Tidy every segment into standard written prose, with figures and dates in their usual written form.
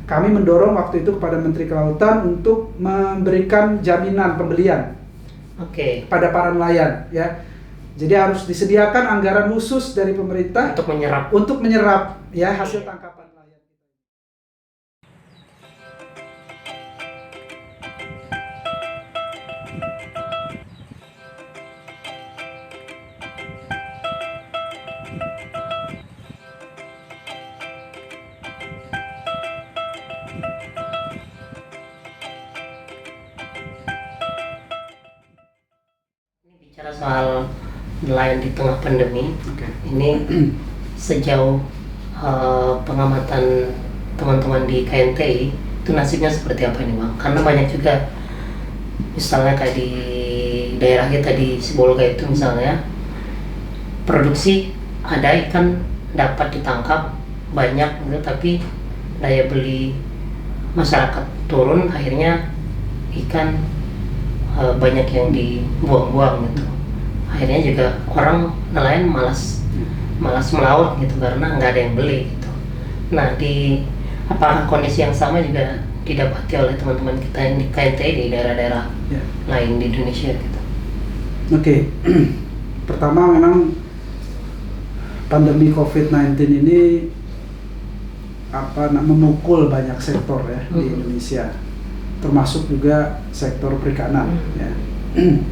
kami mendorong waktu itu kepada Menteri Kelautan untuk memberikan jaminan pembelian pada para nelayan ya. Jadi harus disediakan anggaran khusus dari pemerintah untuk menyerap ya hasil tangkapan nelayan. Bicara soal nelayan di tengah pandemi, ini sejauh pengamatan teman-teman di KNTI itu nasibnya seperti apa nih Bang? Karena banyak juga, misalnya kayak di daerah kita di Sibolga itu misalnya, produksi ada ikan dapat ditangkap banyak gitu, tapi daya beli masyarakat turun, akhirnya ikan banyak yang dibuang-buang gitu. Akhirnya juga orang nelayan malas melaut gitu karena nggak ada yang beli gitu. Nah, apakah kondisi yang sama juga didapati oleh teman-teman kita yang di KNTI di daerah-daerah lain di Indonesia gitu? Oke. Pertama, memang pandemi COVID-19 ini memukul banyak sektor ya di Indonesia, termasuk juga sektor perikanan ya.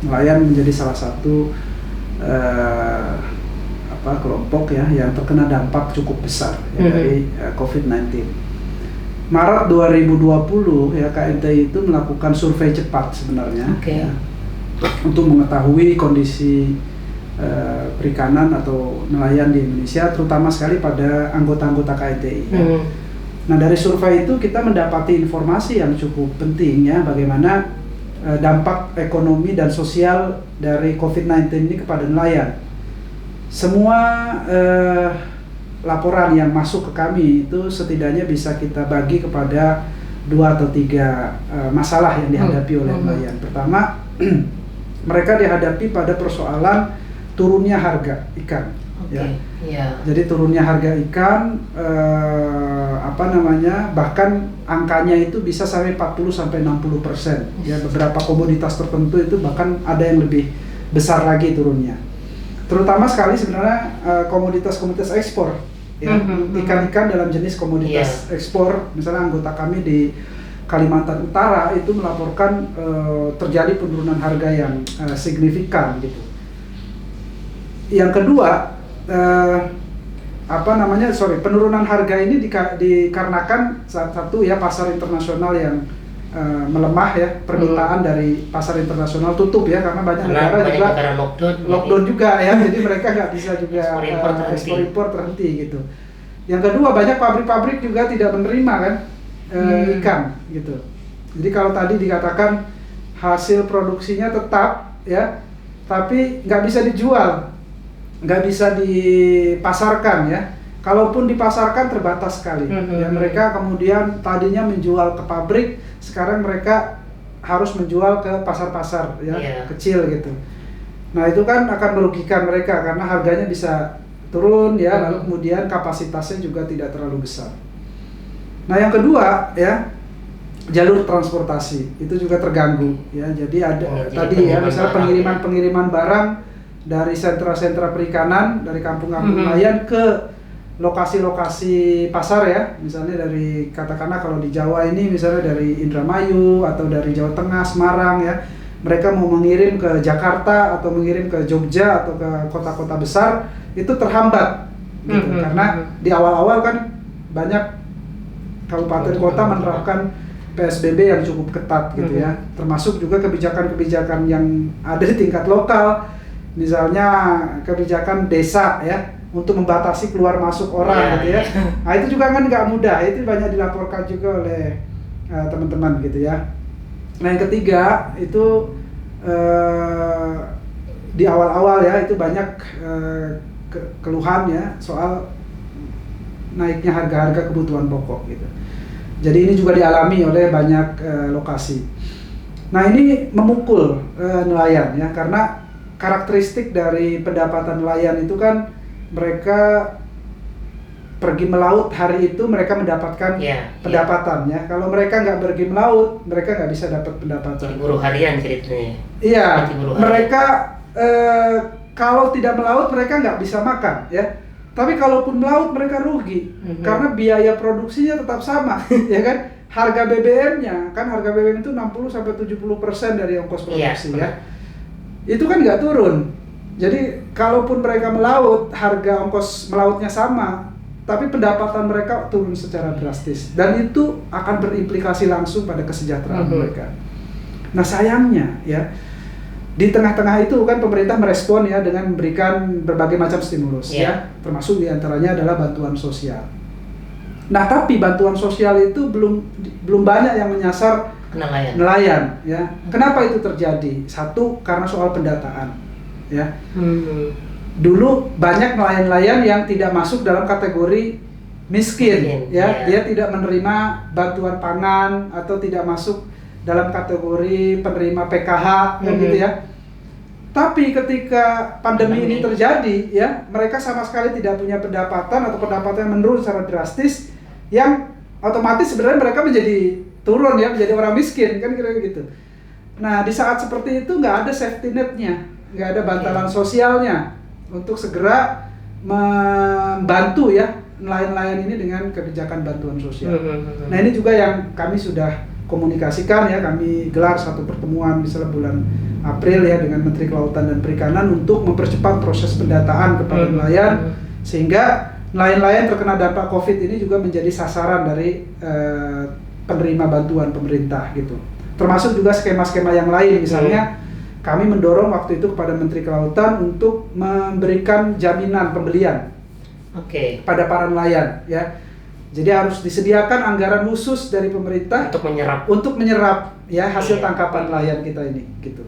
Nelayan menjadi salah satu kelompok ya yang terkena dampak cukup besar ya, dari COVID-19. Maret 2020 ya KNTI itu melakukan survei cepat sebenarnya ya, untuk mengetahui kondisi perikanan atau nelayan di Indonesia, terutama sekali pada anggota-anggota KNTI ya. Nah, dari survei itu kita mendapati informasi yang cukup penting ya, bagaimana dampak ekonomi dan sosial dari COVID-19 ini kepada nelayan. Semua laporan yang masuk ke kami itu setidaknya bisa kita bagi kepada 2 atau 3 masalah yang dihadapi oleh nelayan. Pertama, mereka dihadapi pada persoalan turunnya harga ikan. Jadi turunnya harga ikan, bahkan angkanya itu bisa sampai 40-60%. Ya, beberapa komoditas tertentu itu bahkan ada yang lebih besar lagi turunnya. Terutama sekali sebenarnya komoditas-komoditas ekspor. Ya, ikan-ikan dalam jenis komoditas ekspor, misalnya anggota kami di Kalimantan Utara itu melaporkan terjadi penurunan harga yang signifikan gitu. Yang kedua, penurunan harga ini dikarenakan satu ya pasar internasional yang melemah ya, permintaan dari pasar internasional tutup ya, karena banyak negara juga lockdown juga ya, jadi mereka nggak bisa juga ekspor impor terhenti gitu. Yang kedua, banyak pabrik-pabrik juga tidak menerima kan ikan gitu. Jadi kalau tadi dikatakan hasil produksinya tetap ya, tapi nggak bisa dijual, nggak bisa dipasarkan ya. Kalaupun dipasarkan terbatas sekali. Ya, mereka kemudian tadinya menjual ke pabrik, sekarang mereka harus menjual ke pasar-pasar ya kecil gitu. Nah, itu kan akan merugikan mereka karena harganya bisa turun ya, lalu kemudian kapasitasnya juga tidak terlalu besar. Nah, yang kedua ya, jalur transportasi itu juga terganggu ya. Jadi ada tadi ya, misalnya pengiriman barang dari sentra-sentra perikanan, dari kampung-kampung nelayan ke lokasi-lokasi pasar ya, misalnya dari katakanlah kalau di Jawa ini misalnya dari Indramayu atau dari Jawa Tengah, Semarang ya, mereka mau mengirim ke Jakarta atau mengirim ke Jogja atau ke kota-kota besar itu terhambat gitu, karena di awal-awal kan banyak kabupaten kota menerapkan PSBB yang cukup ketat gitu ya, termasuk juga kebijakan-kebijakan yang ada di tingkat lokal, misalnya kebijakan desa ya, untuk membatasi keluar masuk orang gitu ya. Nah, itu juga kan nggak mudah, itu banyak dilaporkan juga oleh teman-teman gitu ya. Nah, yang ketiga itu di awal-awal ya, itu banyak keluhan ya soal naiknya harga-harga kebutuhan pokok gitu. Jadi ini juga dialami oleh banyak lokasi. Nah, ini memukul nelayan ya, karena karakteristik dari pendapatan nelayan itu kan mereka pergi melaut hari itu mereka mendapatkan pendapatan ya. Kalau mereka nggak pergi melaut, mereka nggak bisa dapat pendapatan. Jadi buruh harian ceritanya. Iya, mereka kalau tidak melaut mereka nggak bisa makan ya. Tapi kalaupun melaut mereka rugi karena biaya produksinya tetap sama, ya kan? Harga BBM-nya kan harga BBM itu 60-70% dari ongkos produksi ya. Itu kan nggak turun. Jadi kalaupun mereka melaut, harga ongkos melautnya sama, tapi pendapatan mereka turun secara drastis dan itu akan berimplikasi langsung pada kesejahteraan mereka. Nah sayangnya ya, di tengah-tengah itu kan pemerintah merespon ya dengan memberikan berbagai macam stimulus ya, termasuk diantaranya adalah bantuan sosial. Nah tapi bantuan sosial itu belum banyak yang menyasar nelayan ya. Kenapa itu terjadi? Satu, karena soal pendataan ya. Dulu banyak nelayan-nelayan yang tidak masuk dalam kategori miskin ya, dia tidak menerima bantuan pangan atau tidak masuk dalam kategori penerima PKH gitu ya. Tapi ketika pandemi ini terjadi ya, mereka sama sekali tidak punya pendapatan atau pendapatan yang menurun secara drastis, yang otomatis sebenarnya mereka menjadi turun ya, menjadi orang miskin kan kira-kira gitu. Nah di saat seperti itu nggak ada safety net-nya, nggak ada bantalan sosialnya untuk segera membantu ya nelayan-nelayan ini dengan kebijakan bantuan sosial. Nah ini juga yang kami sudah komunikasikan ya, kami gelar satu pertemuan misalnya bulan April ya dengan Menteri Kelautan dan Perikanan untuk mempercepat proses pendataan kepada nelayan sehingga nelayan-nelayan terkena dampak COVID ini juga menjadi sasaran dari penerima bantuan pemerintah gitu. Termasuk juga skema-skema yang lain misalnya kami mendorong waktu itu kepada Menteri Kelautan untuk memberikan jaminan pembelian kepada para nelayan ya. Jadi harus disediakan anggaran khusus dari pemerintah untuk menyerap ya hasil tangkapan nelayan kita ini gitu.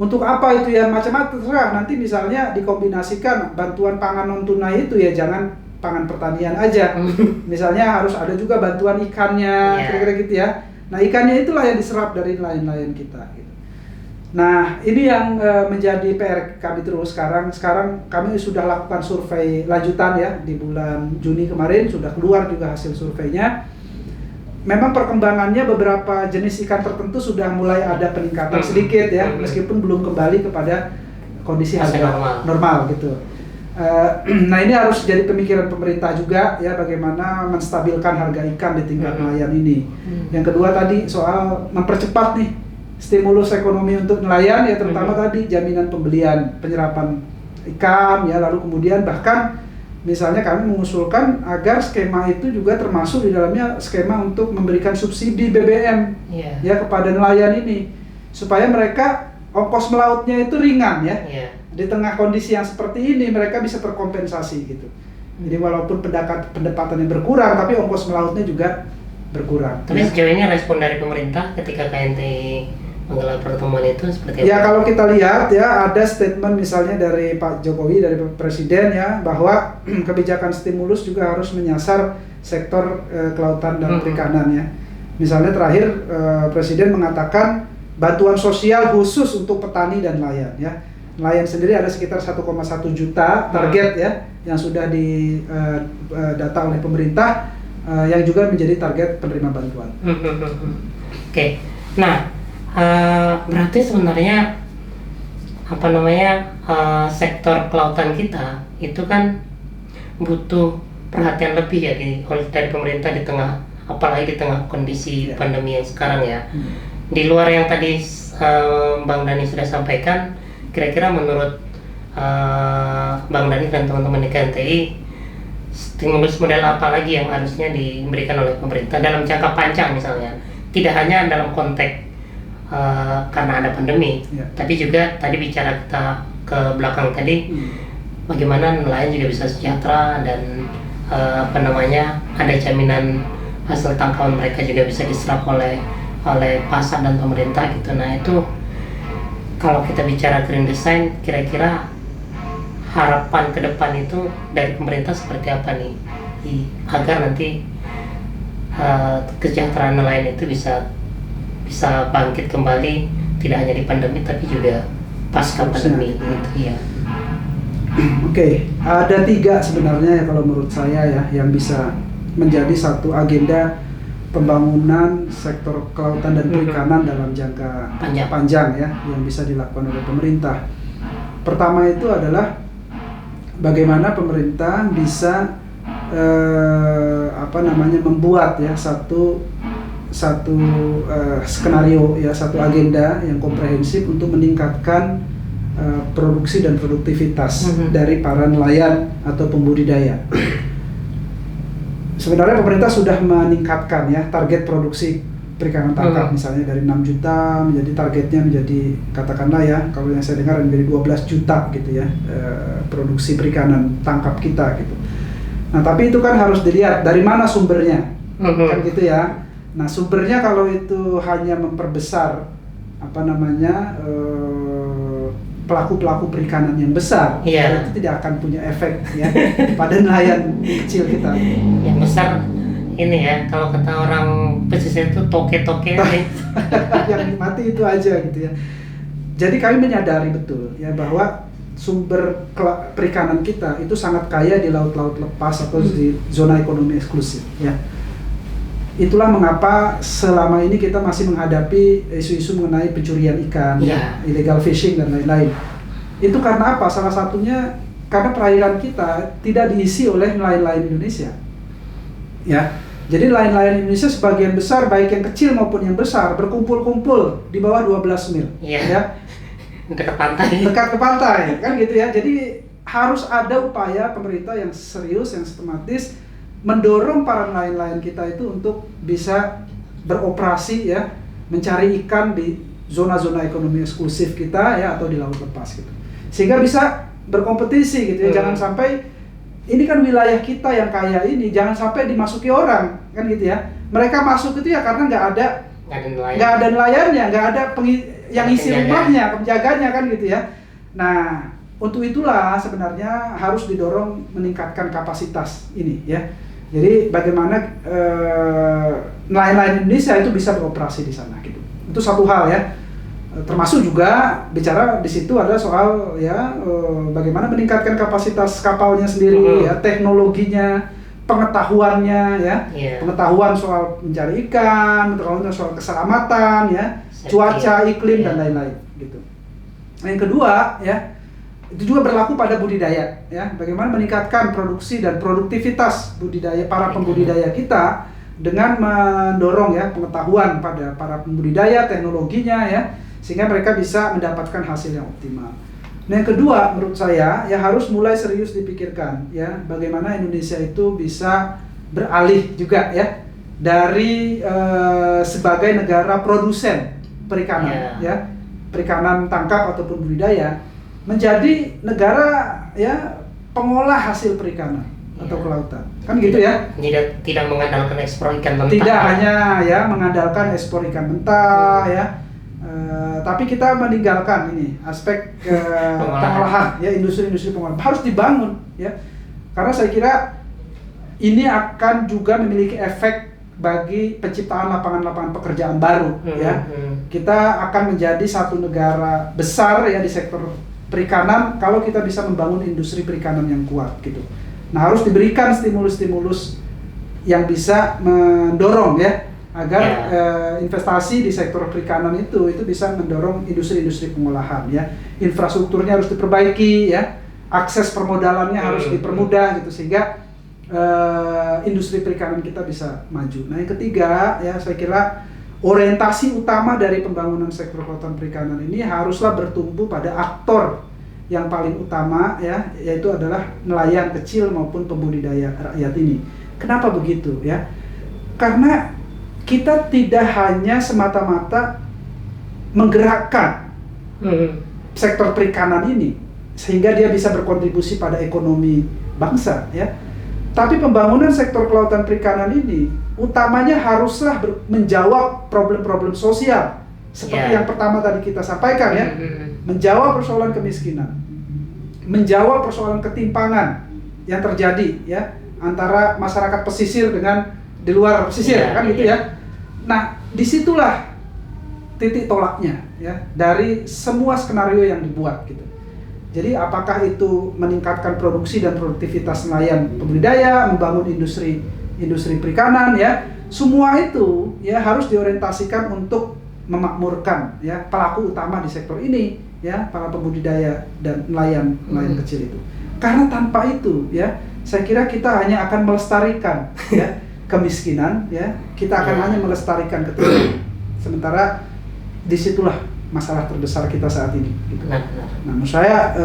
Untuk apa itu ya, macam-macam terserah. Nanti misalnya dikombinasikan bantuan pangan non tunai itu ya jangan pangan pertanian aja. Misalnya harus ada juga bantuan ikannya, kira-kira gitu ya. Nah ikannya itulah yang diserap dari nelayan-nelayan kita gitu. Nah ini yang menjadi PR kami terus sekarang kami sudah lakukan survei lanjutan ya di bulan Juni kemarin, sudah keluar juga hasil surveinya. Memang perkembangannya beberapa jenis ikan tertentu sudah mulai ada peningkatan sedikit ya, meskipun belum kembali kepada kondisi harga normal gitu. Nah ini harus jadi pemikiran pemerintah juga ya, bagaimana menstabilkan harga ikan di tingkat nelayan ini. Yang kedua tadi soal mempercepat nih stimulus ekonomi untuk nelayan ya, terutama tadi jaminan pembelian penyerapan ikan ya, lalu kemudian bahkan misalnya kami mengusulkan agar skema itu juga termasuk di dalamnya skema untuk memberikan subsidi BBM ya kepada nelayan ini supaya mereka ongkos melautnya itu ringan ya. Di tengah kondisi yang seperti ini mereka bisa terkompensasi gitu. Jadi walaupun pendapatannya berkurang tapi ongkos melautnya juga berkurang. Tapi sejauh ini respon dari pemerintah ketika KNTI menggelar pertemuan itu seperti apa? Ya kalau kita lihat ya ada statement misalnya dari Pak Jokowi, dari Presiden ya, bahwa kebijakan stimulus juga harus menyasar sektor kelautan dan perikanan ya. Misalnya terakhir Presiden mengatakan bantuan sosial khusus untuk petani dan nelayan ya. Nelayan sendiri ada sekitar 1,1 juta target ya yang sudah didata oleh pemerintah yang juga menjadi target penerima bantuan. Oke. Nah, berarti sebenarnya sektor kelautan kita itu kan butuh perhatian lebih ya dari pemerintah di tengah, apalagi di tengah kondisi pandemi yang sekarang ya. Di luar yang tadi Bang Dhani sudah sampaikan, kira-kira menurut Bang Dhani dan teman-teman di KNTI, stimulus model apa lagi yang harusnya diberikan oleh pemerintah dalam jangka panjang misalnya, tidak hanya dalam konteks karena ada pandemi, tapi juga tadi bicara kita ke belakang tadi, bagaimana nelayan juga bisa sejahtera dan ada jaminan hasil tangkapan mereka juga bisa diserap oleh pasar dan pemerintah gitu. Nah itu kalau kita bicara green design, kira-kira harapan ke depan itu dari pemerintah seperti apa nih agar nanti kesejahteraan nelayan itu bisa bangkit kembali, tidak hanya di pandemi tapi juga pasca pandemi gitu ya. Oke, ada 3 sebenarnya ya kalau menurut saya ya yang bisa menjadi satu agenda pembangunan sektor kelautan dan perikanan dalam jangka panjang ya yang bisa dilakukan oleh pemerintah. Pertama itu adalah bagaimana pemerintah bisa membuat ya satu skenario ya, satu agenda yang komprehensif untuk meningkatkan produksi dan produktivitas dari para nelayan atau pembudidaya. Sebenarnya pemerintah sudah meningkatkan ya target produksi perikanan tangkap misalnya dari 6 juta menjadi targetnya menjadi katakanlah ya kalau yang saya dengar menjadi 12 juta gitu ya produksi perikanan tangkap kita gitu. Nah tapi itu kan harus dilihat dari mana sumbernya kan gitu ya. Nah sumbernya kalau itu hanya memperbesar pelaku-pelaku perikanan yang besar, itu tidak akan punya efek ya pada nelayan kecil kita. Yang besar ini ya, kalau kata orang pesisir itu toke-toke yang mati itu aja gitu ya. Jadi kami menyadari betul ya bahwa sumber perikanan kita itu sangat kaya di laut-laut lepas atau di zona ekonomi eksklusif ya. Itulah mengapa selama ini kita masih menghadapi isu-isu mengenai pencurian ikan, illegal fishing dan lain-lain. Itu karena apa? Salah satunya karena perairan kita tidak diisi oleh nelayan-nelayan Indonesia. Ya, jadi nelayan-nelayan Indonesia sebagian besar baik yang kecil maupun yang besar berkumpul-kumpul di bawah 12 mil. Ya. Dekat pantai. Dekat ke pantai, kan gitu ya. Jadi harus ada upaya pemerintah yang serius, yang sistematis mendorong para nelayan-nelayan kita itu untuk bisa beroperasi ya, mencari ikan di zona-zona ekonomi eksklusif kita ya atau di laut lepas gitu. Sehingga bisa berkompetisi gitu ya. Jangan sampai ini kan wilayah kita yang kaya ini jangan sampai dimasuki orang kan gitu ya. Mereka masuk itu ya karena nggak ada nelayannya, nggak ada yang isi rumahnya, penjaganya kan gitu ya. Nah, untuk itulah sebenarnya harus didorong meningkatkan kapasitas ini ya. Jadi bagaimana nelayan-nelayan Indonesia itu bisa beroperasi di sana gitu. Itu satu hal ya. Termasuk juga bicara di situ ada soal ya bagaimana meningkatkan kapasitas kapalnya sendiri ya, teknologinya, pengetahuannya ya. Pengetahuan soal mencari ikan, pengetahuan soal keselamatan ya, cuaca, iklim dan lain-lain gitu. Nah, yang kedua ya, itu juga berlaku pada budidaya ya. Bagaimana meningkatkan produksi dan produktivitas budidaya para pembudidaya kita dengan mendorong ya pengetahuan pada para pembudidaya, teknologinya ya, sehingga mereka bisa mendapatkan hasil yang optimal. Nah, yang kedua menurut saya ya harus mulai serius dipikirkan ya bagaimana Indonesia itu bisa beralih juga ya dari sebagai negara produsen perikanan ya, perikanan tangkap ataupun budidaya menjadi negara ya pengolah hasil perikanan atau kelautan kan gitu ya. Tidak mengandalkan ekspor ikan mentah. Tidak hanya ya mengandalkan ekspor ikan mentah ya, tapi kita meninggalkan ini aspek pengolahan ya, industri-industri pengolahan harus dibangun ya, karena saya kira ini akan juga memiliki efek bagi penciptaan lapangan-lapangan pekerjaan baru ya. Kita akan menjadi satu negara besar ya di sektor perikanan kalau kita bisa membangun industri perikanan yang kuat gitu. Nah, harus diberikan stimulus-stimulus yang bisa mendorong ya agar investasi di sektor perikanan itu bisa mendorong industri-industri pengolahan ya. Infrastrukturnya harus diperbaiki ya, akses permodalannya harus dipermudah gitu sehingga industri perikanan kita bisa maju. Nah, yang ketiga ya saya kira orientasi utama dari pembangunan sektor kelautan perikanan ini haruslah bertumbuh pada aktor yang paling utama ya, yaitu adalah nelayan kecil maupun pembudidaya rakyat ini. Kenapa begitu ya? Karena kita tidak hanya semata-mata menggerakkan sektor perikanan ini sehingga dia bisa berkontribusi pada ekonomi bangsa ya. Tapi pembangunan sektor kelautan perikanan ini utamanya haruslah menjawab problem-problem sosial seperti yang pertama tadi kita sampaikan ya, menjawab persoalan kemiskinan, menjawab persoalan ketimpangan yang terjadi ya antara masyarakat pesisir dengan di luar pesisir kan gitu ya. Nah, disitulah titik tolaknya ya dari semua skenario yang dibuat gitu. Jadi apakah itu meningkatkan produksi dan produktivitas nelayan pembudidaya, membangun industri perikanan ya, semua itu ya harus diorientasikan untuk memakmurkan ya pelaku utama di sektor ini ya, para pembudidaya dan nelayan kecil itu. Karena tanpa itu ya, saya kira kita hanya akan melestarikan ya kemiskinan ya, kita akan hanya melestarikan ketimpangan. Sementara disitulah masalah terbesar kita saat ini. Gitu. Nah, menurut saya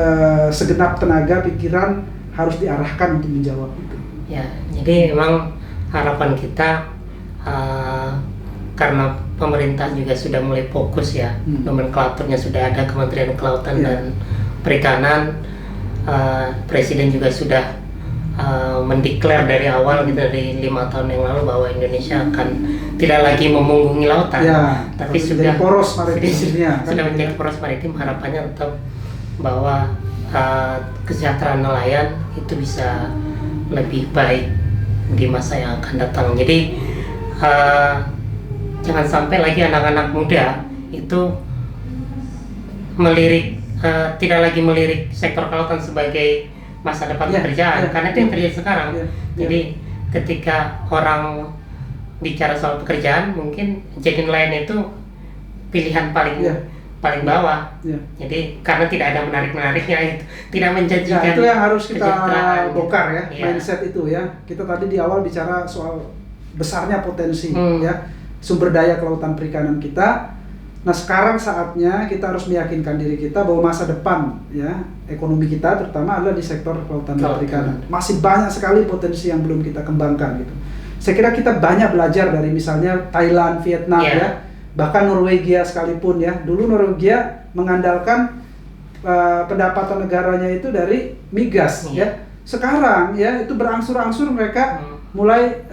segenap tenaga pikiran harus diarahkan untuk menjawab itu. Ya, jadi memang harapan kita karena pemerintah juga sudah mulai fokus ya, nomenklaturnya sudah ada, Kementerian Kelautan dan Perikanan, Presiden juga sudah mendeklar dari awal gitu, dari 5 tahun yang lalu bahwa Indonesia akan tidak lagi memunggungi lautan, tapi sudah poros maritimnya sudah menjadi poros maritim. Harapannya tetap bahwa kesejahteraan nelayan itu bisa lebih baik di masa yang akan datang. Jadi jangan sampai lagi anak-anak muda itu melirik, tidak lagi melirik sektor kelautan sebagai masa depan pekerjaan, karena itu yang terjadi sekarang. Jadi ketika orang bicara soal pekerjaan, mungkin jadi nelayan itu pilihan paling bawah. Jadi karena tidak ada menarik-menariknya, itu tidak menjanjikan. Itu yang harus kita bongkar ya, mindset itu ya. Kita tadi di awal bicara soal besarnya potensi ya sumber daya kelautan perikanan kita. Nah, sekarang saatnya kita harus meyakinkan diri kita bahwa masa depan ya ekonomi kita terutama adalah di sektor kelautan dan perikanan. Masih banyak sekali potensi yang belum kita kembangkan gitu. Saya kira kita banyak belajar dari misalnya Thailand, Vietnam ya, bahkan Norwegia sekalipun ya. Dulu Norwegia mengandalkan pendapatan negaranya itu dari migas ya. Sekarang ya itu berangsur-angsur mereka mulai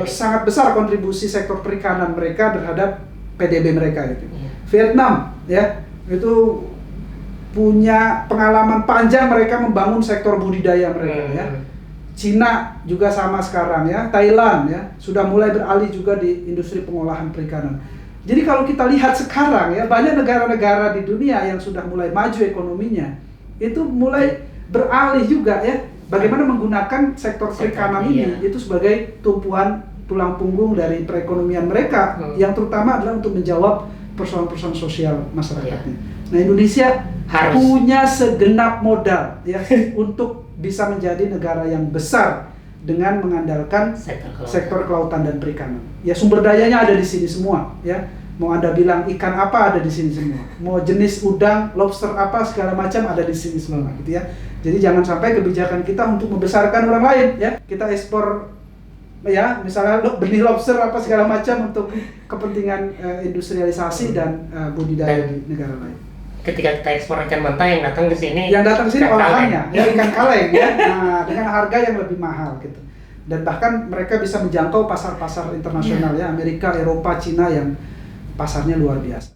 sangat besar kontribusi sektor perikanan mereka terhadap PDB mereka gitu. Vietnam ya itu punya pengalaman panjang mereka membangun sektor budidaya mereka ya. Cina juga sama sekarang ya. Thailand ya sudah mulai beralih juga di industri pengolahan perikanan. Jadi kalau kita lihat sekarang ya, banyak negara-negara di dunia yang sudah mulai maju ekonominya itu mulai beralih juga ya bagaimana menggunakan sektor perikanan ini itu sebagai tumpuan tulang punggung dari perekonomian mereka yang terutama adalah untuk menjawab persoalan-persoalan sosial masyarakatnya. Nah, Indonesia punya segenap modal ya untuk bisa menjadi negara yang besar dengan mengandalkan sektor kelautan dan perikanan. Ya sumber dayanya ada di sini semua ya. Mau Anda bilang ikan apa ada di sini semua. Mau jenis udang, lobster apa segala macam ada di sini semua gitu ya. Jadi jangan sampai kebijakan kita untuk membesarkan orang lain ya. Kita ekspor ya misalnya benih lobster apa segala macam untuk kepentingan industrialisasi dan budidaya di negara lain. Ketika kita ekspor ikan mentah yang datang ke sini olahannya ya ikan kaleng ya. Nah, dengan harga yang lebih mahal gitu. Dan bahkan mereka bisa menjangkau pasar-pasar internasional ya, Amerika, Eropa, Cina yang pasarnya luar biasa.